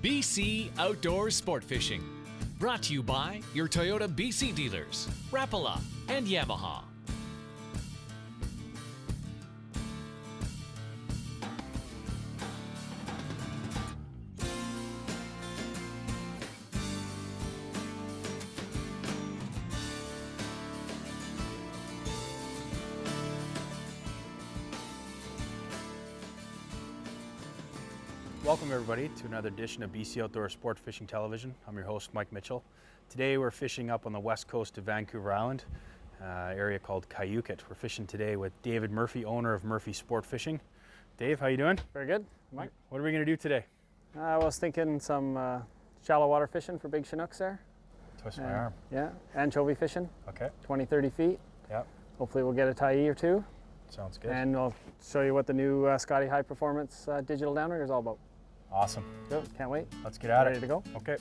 BC Outdoor Sport Fishing. Brought to you by your Toyota BC dealers, Rapala and Yamaha. Welcome everybody to another edition of BC Outdoor Sport Fishing Television. I'm your host Mike Mitchell. Today we're fishing up on the west coast of Vancouver Island, area called Kyuquot. We're fishing today with David Murphy, owner of Murphy Sport Fishing. Dave, how you doing? Very good, Mike. What are we going to do today? I was thinking some shallow water fishing for big Chinooks there. Twist my arm. Yeah, anchovy fishing. Okay. 20, 30 feet. Yeah. Hopefully we'll get a tyee or two. Sounds good. And I'll show you what the new Scotty High Performance digital downrigger is all about. Awesome. Good, can't wait. Let's get at it. Ready to go? Okay.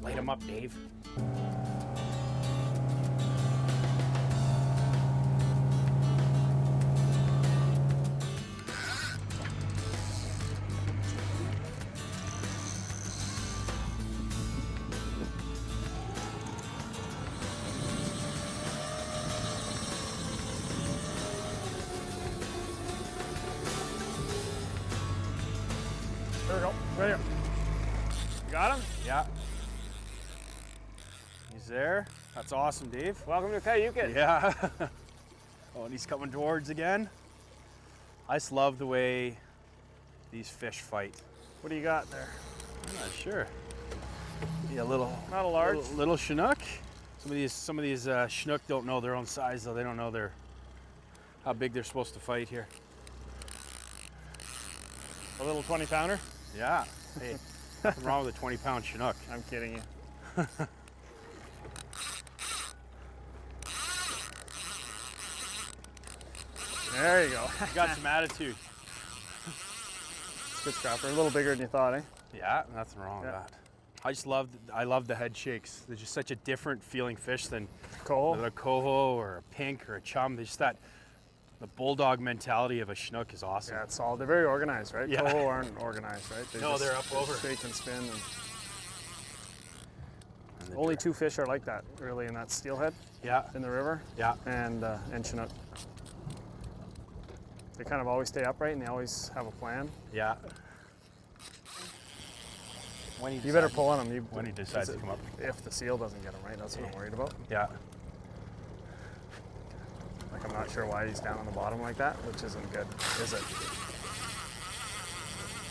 Light them up, Dave. There we go, right here. You got him? Yeah. He's there. That's awesome, Dave. Welcome to Kyuquot. Yeah. Oh, and he's coming towards again. I just love the way these fish fight. What do you got there? I'm not sure. Yeah, Not a large. little Chinook. Some of these Chinook don't know their own size, though. They don't know how big they're supposed to fight here. A little 20 pounder? Yeah. Hey, nothing wrong with a 20-pound Chinook. I'm kidding you. There you go. Got some attitude. Good scrapper, a little bigger than you thought, eh? Yeah, nothing wrong with that. I love the head shakes. They're just such a different feeling fish than Coho? a coho or a pink or a chum. They're just the bulldog mentality of a Chinook is awesome. Yeah, it's all, they're very organized, right? Yeah. Coho aren't organized, right? No, they're up over. Shake and spin. And Only two fish are like that, really, in that steelhead Yeah, in the river, yeah. and Chinook. They kind of always stay upright and they always have a plan. Yeah. When You better pull on them. when he decides to come up. If the seal doesn't get him, right? That's what I'm worried about. Yeah. Like, I'm not sure why he's down on the bottom like that, which isn't good, is it?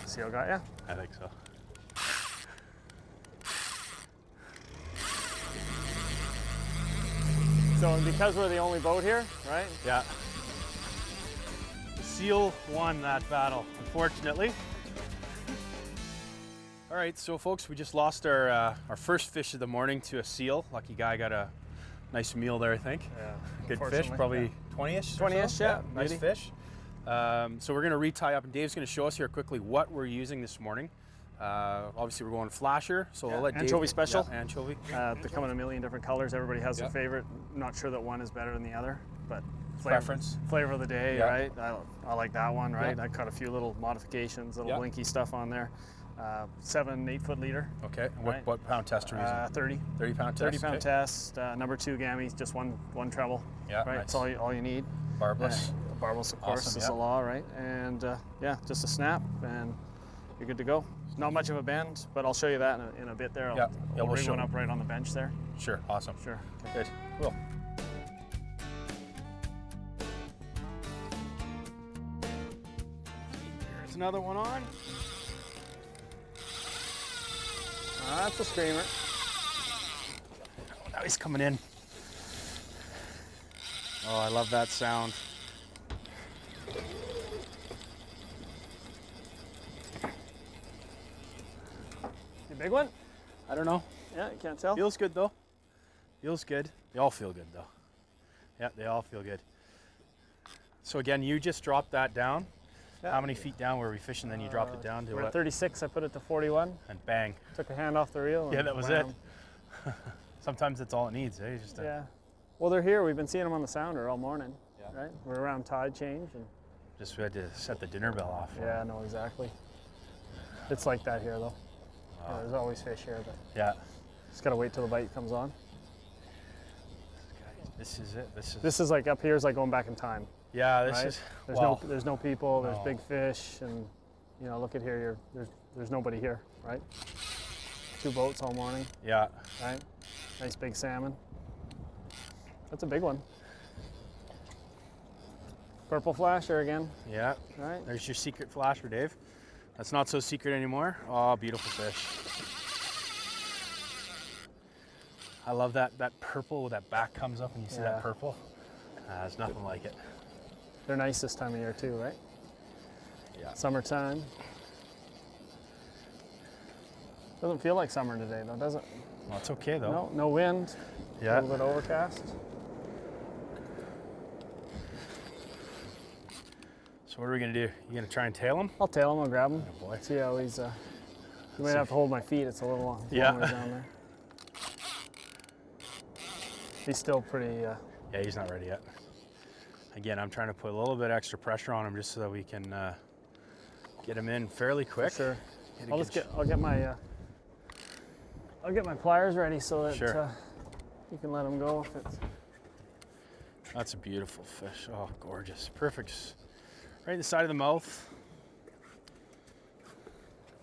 Seal got ya? I think so. So because we're the only boat here, right? Yeah. The seal won that battle, unfortunately. All right, so folks, we just lost our first fish of the morning to a seal. Lucky guy got a nice meal there, I think. Yeah. Good fish, probably 20-ish. 20-ish, yeah. Nice Beauty. fish. So we're gonna retie up, and Dave's gonna show us here quickly what we're using this morning. Obviously, we're going flasher, so we'll let Dave. Anchovy special. Yeah, anchovy. They come in a million different colors. Everybody has Yeah. their favorite. Not sure that one is better than the other, but Preference. flavor of the day, Yeah. right? I like that one, right? Yeah. I cut a few little modifications, little Yeah. blinky stuff on there. 7, 8 foot leader, Okay. And Right. what pound test are we using? 30. 30-pound test. 30-pound okay. test, number 2 gammy, just one treble. Yeah, Right, nice. that's all you need. Barbless. Barbless, of course, Awesome, is yeah. the law, right? And yeah, just a snap, and you're good to go. Not much of a bend, but I'll show you that in a bit there. Yeah. I'll we'll rig show one up right on the bench there. Sure. Awesome. Sure. Good. Cool. There's another one on. That's a screamer. Oh, now he's coming in. Oh, I love that sound. A big one? I don't know. Yeah, you can't tell. Feels good though. Feels good. They all feel good though. Yeah, they all feel good. So again, you just dropped that down. Yeah. How many feet down were we fishing? Then you dropped it down to We're what? at 36. I put it to 41. And bang. Took a hand off the reel. Yeah, and that was wham. it. Sometimes that's all it needs, eh? Yeah. Well, they're here. We've been seeing them on the sounder all morning. Yeah. Right. We're around tide change, and Just we had to set the dinner bell off. Yeah, no, exactly. It's like that here, though. Yeah, there's always fish here, but Yeah. just gotta wait till the bite comes on. This is it. This is like up here is like going back in time. Yeah, this right? is. There's no people. There's No. big fish, and you know, look at here. There's nobody here, right? 2 boats all morning, Yeah. right? Nice big salmon. That's a big one. Purple flasher again, Yeah. right? There's your secret flasher, Dave. That's not so secret anymore. Oh, beautiful fish. I love that purple with that back comes up and you see Yeah. that purple. There's nothing like it. They're nice this time of year too, right? Yeah. Summertime. Doesn't feel like summer today though, does it? Well, it's okay though. No, no wind. Yeah. A little bit overcast. So what are we gonna do? You gonna try and tail him? I'll tail him. I'll grab him. Oh boy. See how he's. You might have to hold my feet. It's a little long. Yeah. Long ways down there. He's still pretty. Yeah, he's not ready yet. Again, I'm trying to put a little bit extra pressure on him just so that we can get him in fairly quick. Sure. Get a I'll good just get. I'll get my pliers ready so that Sure. you can let him go if it's. That's a beautiful fish. Oh, gorgeous. Perfect. Right in the side of the mouth.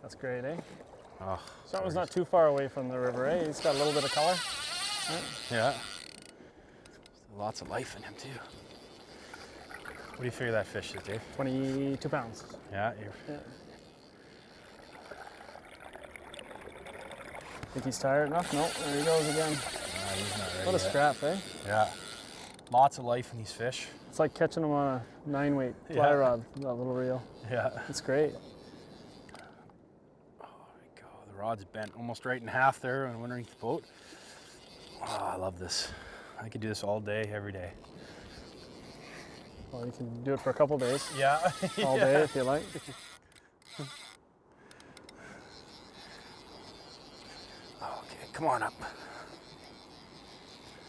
That's great, eh? Oh, So that was not too far away from the river, eh? He's got a little bit of color. Right? yeah. Lots of life in him too. What do you figure that fish is, Dave? 22 pounds. Yeah. Yeah. Think he's tired enough? No, there he goes again. He's not ready What a yet. scrap, eh? Yeah. Lots of life in these fish. It's like catching them on a 9-weight fly Yeah. rod, that little reel. Yeah. It's great. Oh, there we go. The rod's bent almost right in half there and underneath the boat. Oh, I love this. I could do this all day, every day. Well, you can do it for a couple days, Yeah. all day if you like. Okay, come on up.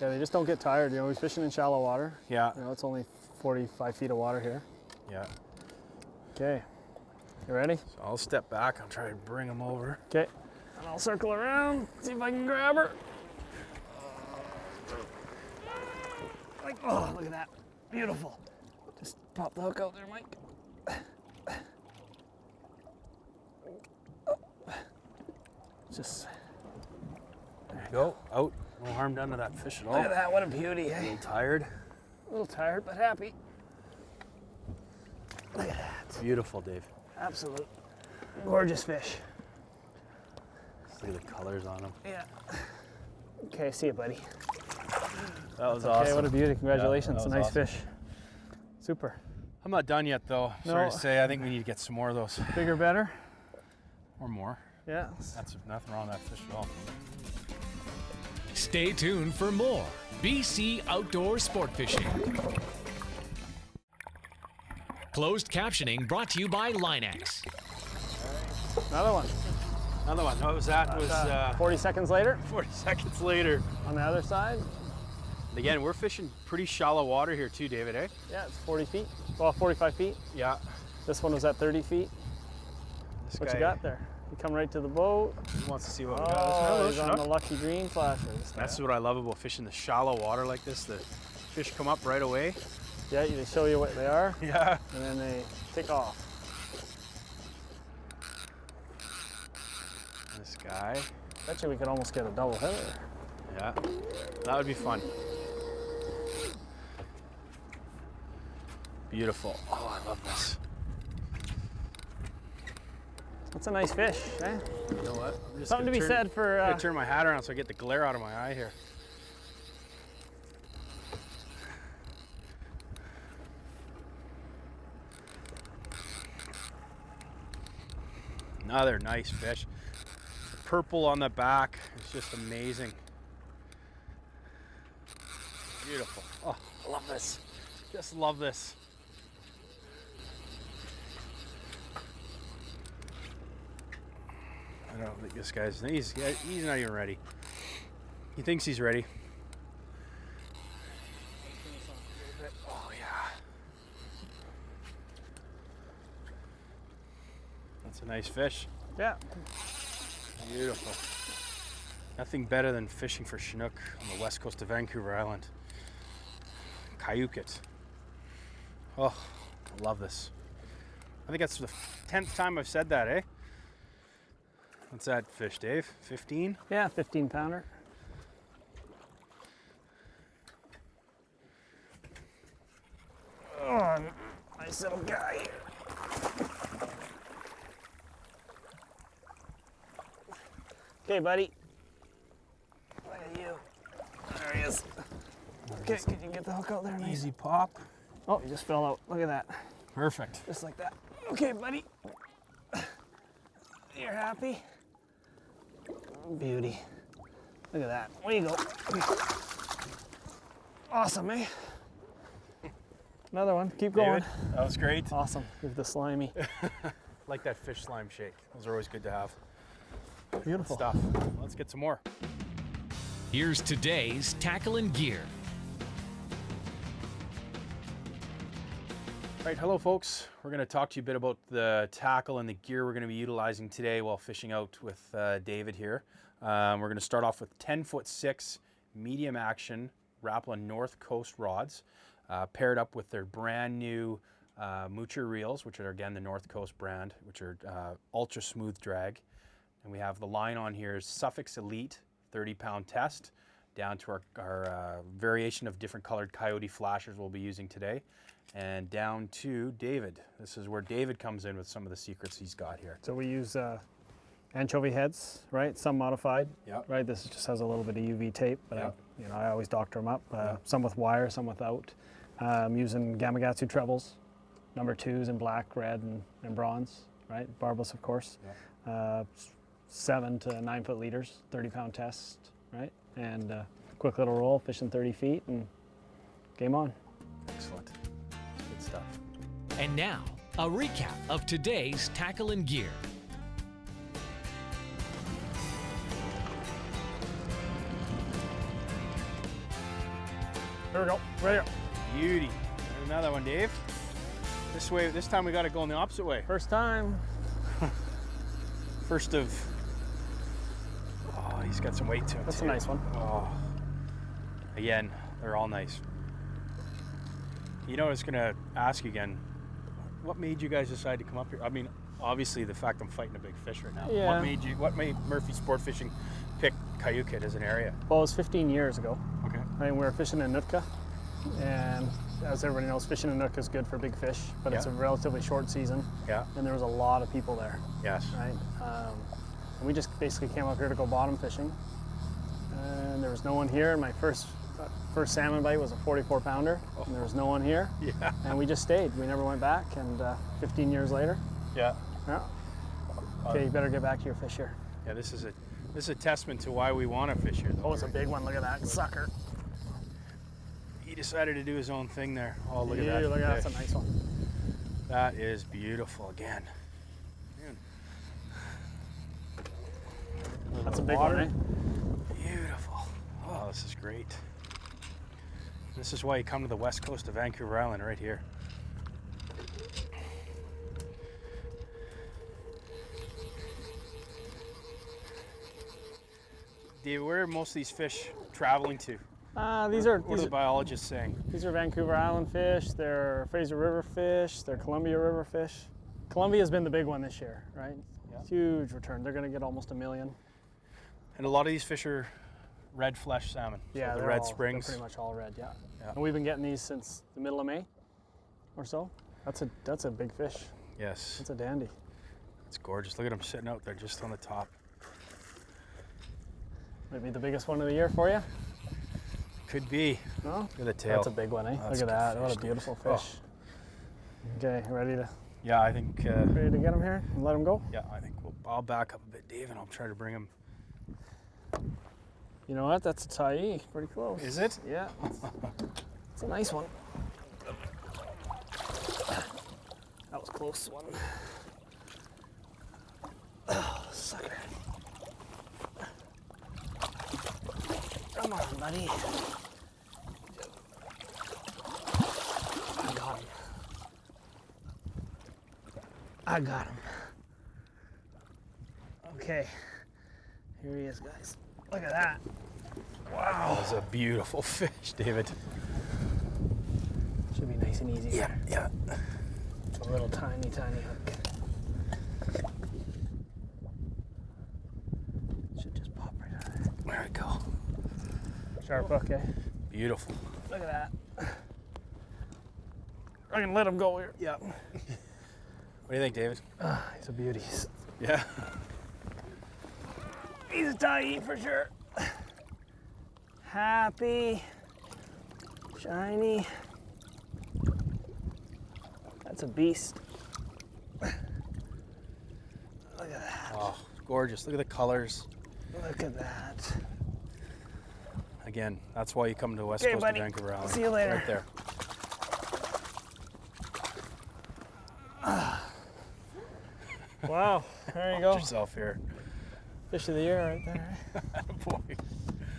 Yeah, they just don't get tired. You know, he's fishing in shallow water. Yeah. You know, it's only 45 feet of water here. Yeah. Okay, you ready? So I'll step back. I'll try to bring him over. Okay, and I'll circle around, see if I can grab her. Like, oh, look at that. Beautiful. Just pop the hook out there, Mike. Just, There you go. Out. No harm done to that fish at all. look at that, what a beauty, A eh? little tired. A little tired, but happy. Look at that. Beautiful, Dave. Absolute gorgeous fish. Just look at the colors on him. Yeah. Okay, see you, buddy. That was Okay, awesome. what a beauty. Congratulations. that a was nice awesome. fish. Super. I'm not done yet, though. Sorry No. to say. I think we need to get some more of those. Bigger, better? Or more. Yeah. That's nothing wrong with that fish at all. Stay tuned for more BC Outdoor Sport Fishing. Closed captioning brought to you by Linex. Another one. Another one. What was that? It was 40 seconds later 40 seconds later. on the other side. And again, we're fishing pretty shallow water here too, David, eh? Yeah, it's 40 feet. Well, 45 feet. Yeah. This one was at 30 feet. This What guy you got there? You come right to the boat. wants to see what we Oh, got. he's on the lucky green flasher. That's what I love about fishing the shallow water like this. The fish come up right away. Yeah, they show you what they are, Yeah. and then they take off. This guy. Bet you we could almost get a double header. Yeah. That would be fun. Beautiful. Oh, I love this. That's a nice fish, eh? You know what? I'm just Something to gonna be said for. I'm gonna turn my hat around so I get the glare out of my eye here. Another nice fish. The purple on the back is just amazing. Beautiful. Oh, I love this. Just love this. I don't think this guy's, he's not even ready. He thinks he's ready. Oh yeah. a nice fish. Yeah. Beautiful. Nothing better than fishing for Chinook on the west coast of Vancouver Island. Kyuquot. Oh, I love this. I think that's the 10th time I've said that, eh? What's that fish, Dave? 15? Yeah, 15 pounder. Oh, nice little guy. Okay, buddy. Look at you. There he is. Okay, can you get the hook out there? Nice. Easy pop. Oh, he just fell out. Look at that. Perfect. Just like that. Okay, buddy. You're happy? Beauty. Look at that. There you go. Awesome, eh? Another one. Keep going. David, that was great. Awesome. With the slimy. Like that fish slime shake. Those are always good to have. Beautiful Stuff. Let's get some more. Here's today's tackle and gear. Right, hello folks. We're going to talk to you a bit about the tackle and the gear we're going to be utilizing today while fishing out with David here. We're going to start off with 10'6" medium action Rapala North Coast rods, paired up with their brand new Moocher reels, which are again the North Coast brand, which are ultra smooth drag. And we have the line on here is Suffix Elite 30-pound test, down to our variation of different colored coyote flashers we'll be using today, and down to David. This is where David comes in with some of the secrets he's got here. So we use anchovy heads, right? Some modified, Yep. right? This just has a little bit of UV tape, but Yep. I always doctor them up. Yep. Some with wire, some without. I'm using Gamakatsu trebles, number 2s in black, red, and bronze, right? Barbless, of course. Yep. 7 to 9 foot leaders, 30-pound test, right? And quick little roll, fishing 30 feet, and game on. Excellent. Good stuff. And now, a recap of today's tackle and gear. There we go, right here. Beauty. There's another one, Dave. This way. This time we got to go in the opposite way. First time. First of. Oh, he's got some weight to him. That's too. a nice one. Oh. Again, they're all nice. You know, I was going to ask you again, what made you guys decide to come up here? I mean, obviously the fact I'm fighting a big fish right now. Yeah. What made Murphy Sport Fishing pick Kyuquot as an area? Well, it was 15 years ago. Okay. I mean, we were fishing in Nootka, and as everybody knows, fishing in Nootka is good for big fish, but it's a Yeah. relatively short season, Yeah. and there was a lot of people there, Yes. right? And we just basically came up here to go bottom fishing, and there was no one here. And my first salmon bite was a 44-pounder, and there was no one here. Yeah. And we just stayed. We never went back, and 15 years later, Yeah. yeah. Okay, you better get back to your fish here. Yeah. This is a testament to why we want to fish here. Though. Oh, it's a big one. Look at that sucker. He decided to do his own thing there. Oh, look at Yeah, that. look at that. That's a fish. nice one. That is beautiful again. Man. That's a big Water. one, eh? Beautiful. Oh, this is great. This is why you come to the west coast of Vancouver Island right here. Dave, where are most of these fish traveling to? These What are the biologists saying? These are Vancouver Island fish, they're Fraser River fish, they're Columbia River fish. Columbia's been the big one this year, right? Yeah. Huge return. They're gonna get almost 1 million. And a lot of these fish are red flesh salmon. Yeah, so the they're red all, springs. They're pretty much all red, yeah. Yeah. And we've been getting these since the middle of May or so. That's a big fish. Yes, That's a dandy. it's gorgeous. Look at them sitting out there just on the top. Maybe the biggest one of the year for you? Could be. No? Look at the tail. That's a big one, eh? That's Look at a that. good What fish, a beautiful Dave. fish. Okay, ready to Yeah, I think. get him here and let him go? Yeah, I think I'll back up a bit, Dave, and I'll try to bring him. You know what? That's a tyee. Pretty close. Is it? Yeah. It's a nice one. That was a close one. Oh, sucker. Come on, buddy. I got him. I got him. Okay, here he is, guys. Look at that. Wow. That was a beautiful fish, David. Should be nice and easy. Yeah, yeah. It's a little tiny, tiny hook. Should just pop right out of there. There we go. Sharp hook, eh? Beautiful. Look at that. I can let him go here. Yeah. What do you think, David? He's a beauty. Yeah. He's a tyee for sure. Happy, shiny. That's a beast. Look at that. Oh, gorgeous. Look at the colors. Look at that. Again, that's why you come to the west Okay, coast buddy. of Vancouver Island. See you later. Right there. Wow, there you Watch go. yourself here. Fish of the year right there. Boy,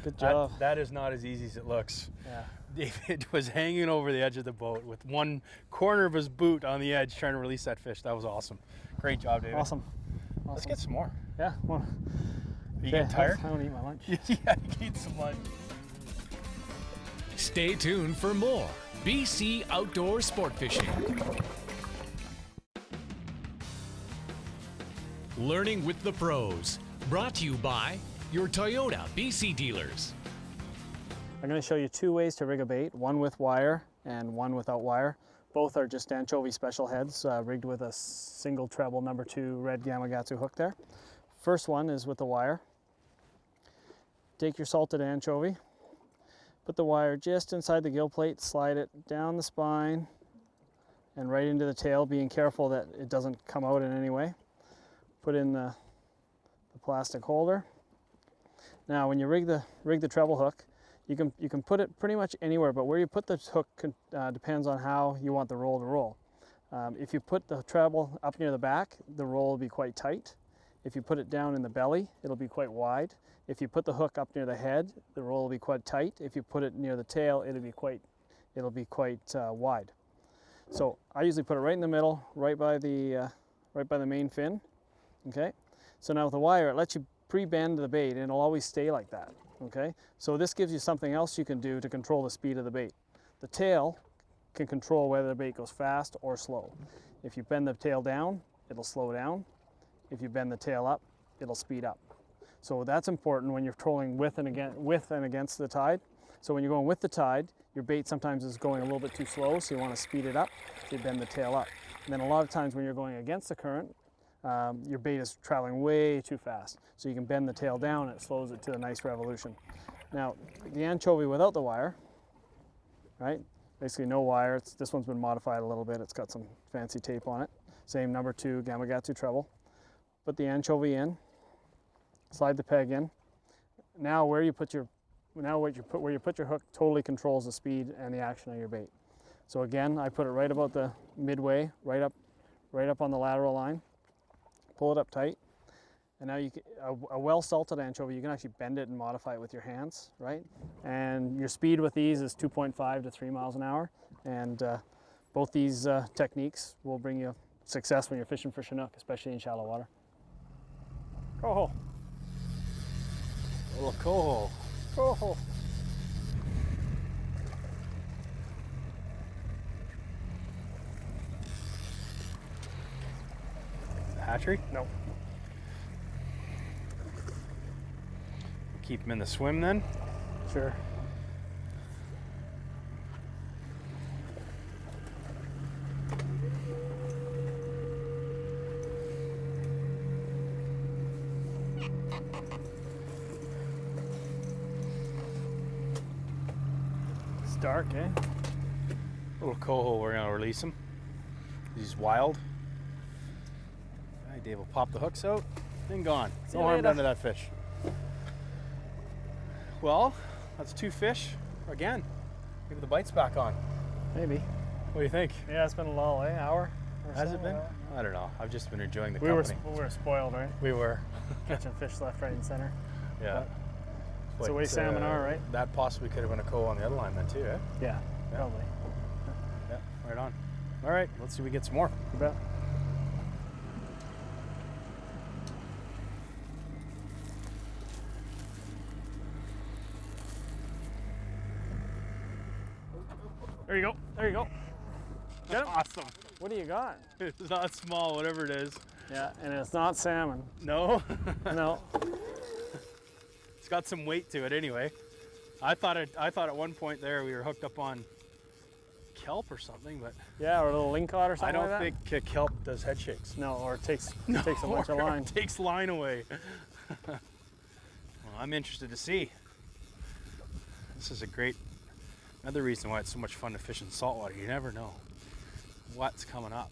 Good job. that is not as easy as it looks. Yeah. David was hanging over the edge of the boat with one corner of his boot on the edge trying to release that fish. That was awesome. Great job, David. Awesome. Let's get some more. Yeah. Well, Are you getting tired? I don't eat my lunch. Yeah, you eat some lunch. Stay tuned for more BC Outdoor Sport Fishing. Learning with the pros. Brought to you by your Toyota BC dealers. I'm going to show you two ways to rig a bait, one with wire and one without wire. Both are just anchovy special heads rigged with a single treble number 2 red Gamakatsu hook there. First one is with the wire. Take your salted anchovy, put the wire just inside the gill plate, slide it down the spine and right into the tail, being careful that it doesn't come out in any way. Put in the plastic holder. Now when you rig the treble hook, you can put it pretty much anywhere, but where you put the hook depends on how you want the roll to roll. If you put the treble up near the back, the roll will be quite tight. If you put it down in the belly, it'll be quite wide. If you put the hook up near the head, the roll will be quite tight. If you put it near the tail, it'll be quite wide. So I usually put it right in the middle, right by the main fin. Okay. So now with the wire, it lets you pre-bend the bait, and it'll always stay like that. Okay. So this gives you something else you can do to control the speed of the bait. The tail can control whether the bait goes fast or slow. If you bend the tail down, it'll slow down. If you bend the tail up, it'll speed up. So that's important when you're trolling with and against the tide. So when you're going with the tide, your bait sometimes is going a little bit too slow, so you want to speed it up, so you bend the tail up. And then a lot of times when you're going against the current, your bait is traveling way too fast. So you can bend the tail down and it slows it to a nice revolution. Now, the anchovy without the wire, right? Basically no wire. This one's been modified a little bit. It's got some fancy tape on it. Same number 2 Gamakatsu treble. Put the anchovy in, slide the peg in. Now where you put your hook totally controls the speed and the action of your bait. So again, I put it right about the midway, right up on the lateral line. Pull it up tight, and now a well salted anchovy, you can actually bend it and modify it with your hands, right? And your speed with these is 2.5 to 3 miles an hour, and both these techniques will bring you success when you're fishing for Chinook, especially in shallow water. Coho. A little coho. Coho. Hatchery? No. Keep them in the swim then. Sure. It's dark, eh? Little coho, we're gonna release him. He's wild. Dave will pop the hooks out and gone. See No you harm later. done to that fish. Well, that's 2 fish again. Maybe the bite's back on. Maybe. What do you think? Yeah, it's been a lull, eh? Hour or Has so? it been? I don't know. I've just been enjoying the We were company. spoiled, right? We were. Catching fish left, right, and center. Yeah. It's the way salmon are, right? That possibly could have been a coho on the other line then too, eh? Yeah, Yeah. probably. Yeah, right on. All right, let's see if we get some more. You bet. There you go. There you go. Get him. Awesome. What do you got? It's not small, whatever it is. Yeah, and it's not salmon. No? No. It's got some weight to it anyway. I thought at one point there we were hooked up on kelp or something, but Yeah, or a little lingcod or I something don't like that. think kelp does head shakes. No, or it takes a bunch of line. Takes line away. Well, I'm interested to see. This is another reason why it's so much fun to fish in saltwater. You never know what's coming up.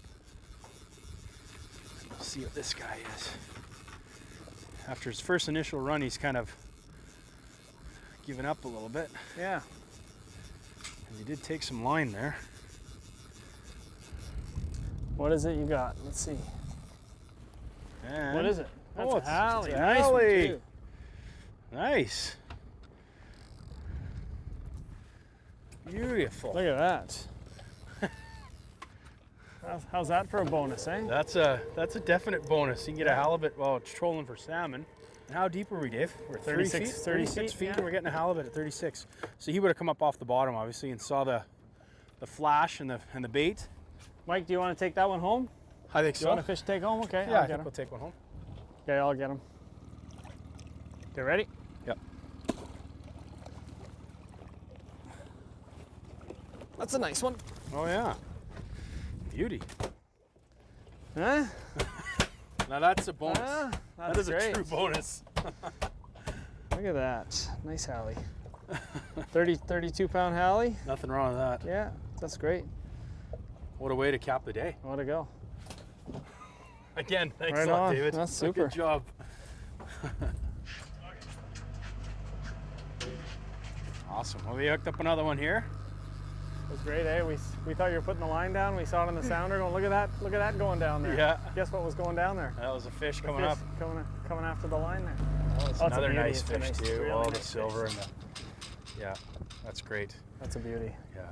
Let's see what this guy is. After his first initial run, he's kind of given up a little bit. Yeah. And he did take some line there. What is it you got? Let's see. And What is it? That's Oh, a it's Halley. a Nice one, Halley. too. Nice. Beautiful. Look at that. How's that for a bonus, eh? That's a definite bonus. You can get a halibut while it's trolling for salmon. And how deep were we, Dave? We're 36 feet? 36 36 feet, yeah. and we're getting a halibut at 36. So he would have come up off the bottom, obviously, and saw the flash and the bait. Mike, do you want to take that one home? I think Do you want a fish to take home? Okay, Yeah, I I'll think get him. we'll take one home. Okay, I'll get him. You ready? Yep. That's a nice one. Oh yeah. Beauty. Huh? Now that's a bonus. That That is great. a true bonus. Look at that. Nice Halley. 32 pound Halley. Nothing wrong with that. Yeah, that's great. What a way to cap the day. Way to go. Again, thanks Right a lot, on. David. That's super. Good job. Awesome. Well, we hooked up another one here. It was great, eh? We thought you were putting the line down. We saw it on the sounder going, look at that going down there. Yeah. Guess what was going down there? That was a fish The coming fish up. Coming after the line there. Oh, it's Oh, it's a another beauty. nice It's a fish nice- too. really Oh, the nice silver fish. and yeah, that's great. That's a beauty. Yeah.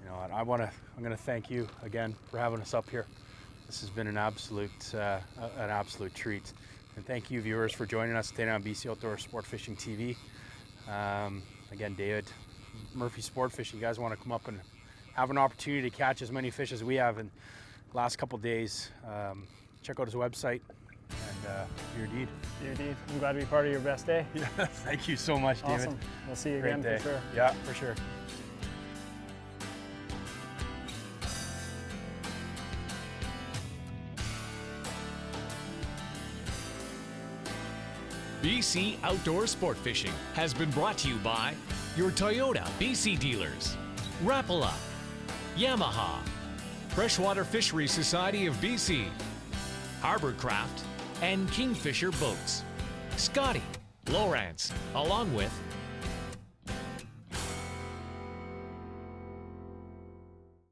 You know what? I'm gonna thank you again for having us up here. This has been an absolute treat. And thank you, viewers, for joining us today on BC Outdoor Sport Fishing TV. Again, David, Murphy Sport Fishing. You guys want to come up and have an opportunity to catch as many fish as we have in the last couple days? Check out his website and your deed. Your deed. I'm glad to be part of your best day. Yeah, thank you so much, David. Awesome. We'll see you Great again day. for sure. Yeah, for sure. BC Outdoor Sport Fishing has been brought to you by your Toyota BC dealers, Rapala, Yamaha, Freshwater Fisheries Society of BC, Harborcraft, and Kingfisher Boats. Scotty, Lowrance, along with